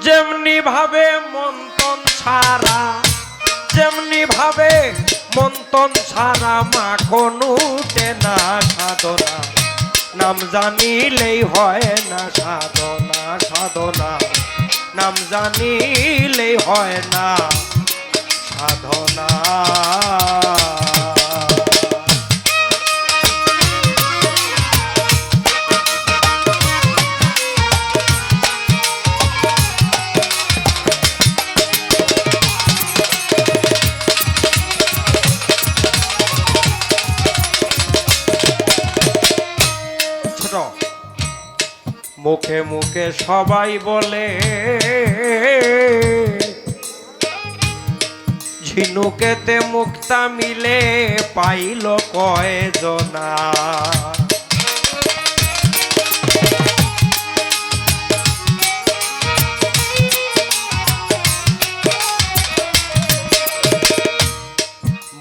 যেমনি ভাবে মন্তন ছাড়া, যেমনি ভাবে মন্তন ছাড়া মাখন উঠে না সাধনা, নাম জানিলেই হয় না সাধনা, সাধনা নাম জানিলেই হয় না সাধনা। মুখে মুখে সবাই বলে ঝিনুকেতে মুক্তা মিলে পাইল কয়জনা,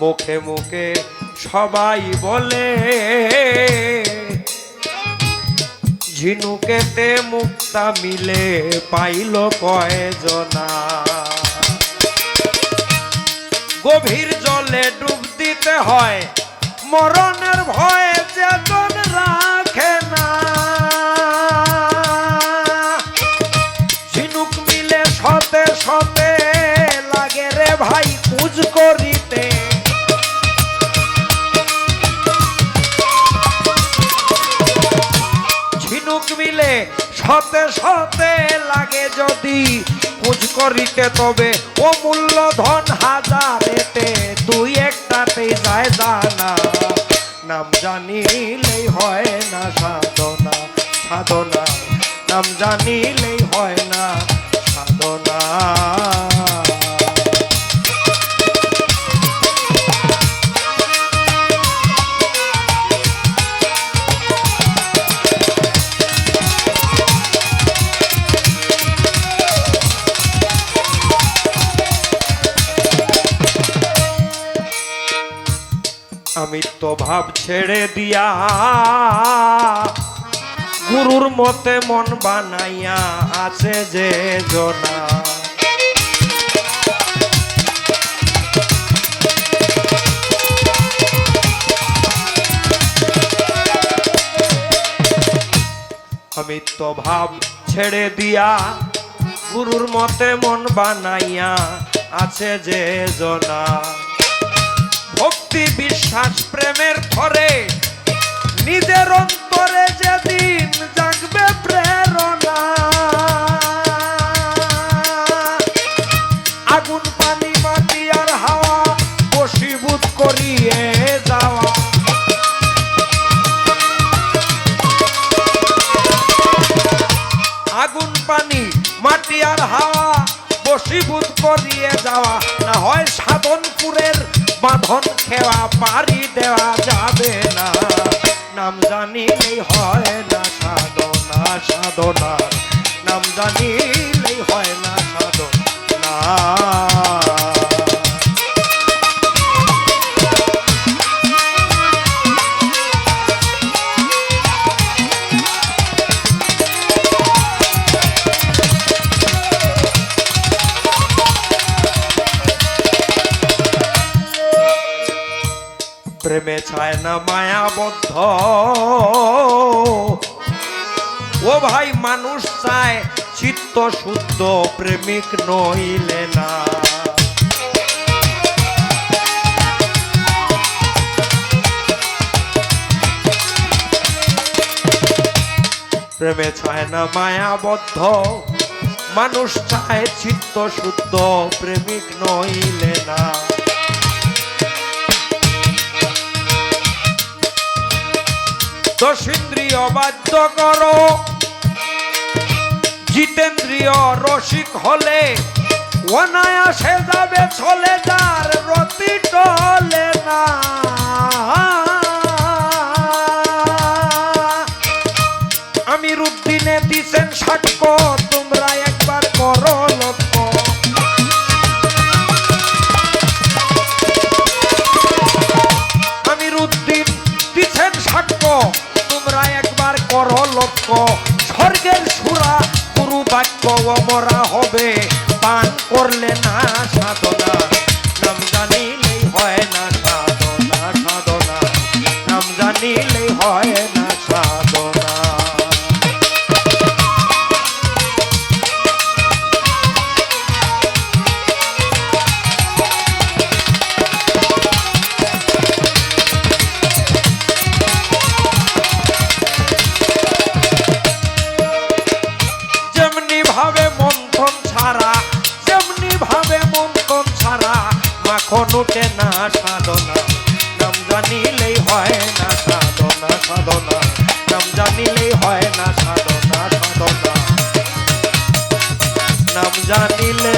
মুখে মুখে সবাই বলে ঝিনুকেতে মুক্তা মিলে পাইল কয়জনা, গভীর জলে ডুব দিতে হয় মরণের ভয়ে যেজন রাখে না, ঝিনুক মিলে শতে শতে লাগে রে ভাই কুজ করিতে, ঝিনুক মিলে শতে শতে লাগে যদি কুজ করিতে, তবে ও মূল্য ধন হাজারেতে দুই একটাতেই যায় জানা, নাম জানিলেই হয় না সাধনা, সাধনা নাম জানিলেই হয় না সাধনা। আমি তো ভাব ছেড়ে দিয়া গুরুর মতে মন বানাইয়া আছে যে জনা, আমি তো ভাব ছেড়ে দিয়া গুরুর মতে মন বানাইয়া আছে যে জনা, ভক্তি বিশ্বাস প্রেমের ধরে নিজের অন্তরে যেদিন জাগবে প্রেরণা, আগুন পানি মাটি আর হাওয়া বশীভূত করিয়ে যাওয়া, আগুন পানি মাটি আর হাওয়া বশীভূত করিয়ে যাওয়া, না হয় সাধনপুরের বাঁধন খেওয়া পারি দেওয়া যাবে না, নাম জানিলেই হয় না সাধনা, সাধনা নাম জানিলেই হয় না সাধনা। প্রেমে চায় না মায়াবদ্ধ, ও ভাই মানুষ চায় চিত্ত শুদ্ধ, প্রেমিক নইলে না, প্রেমে চায় না মায়াবদ্ধ, মানুষ চায় চিত্ত শুদ্ধ, প্রেমিক নইলে না, দশিন্দ্রিয় বাধ্য করো জিতেন্দ্রিয় রসিক হলে, অনায়াসে যাবে চলে যার রতি টলে না, আমির উদ্দিনে দিছেন সাক্ষ্য তোমরা একবার করো লক্ষ্য, আমির উদ্দিন দিছেন সাক্ষ্য তোমরা একবার করো লক্ষ্য, স্বর্গের সুরা গুরু বাক্য মরা হবে পান করলে না সাধনা নাম জানিলেই হয় না সাধনা সাধনা নাম জানিলেই হয় না সাধনা মাখন উঠে না সাধনা নাম জানিলেই হয় না সাধনা সাধনা নাম জানিলেই হয় না সাধনা সাধনা নাম জানিলে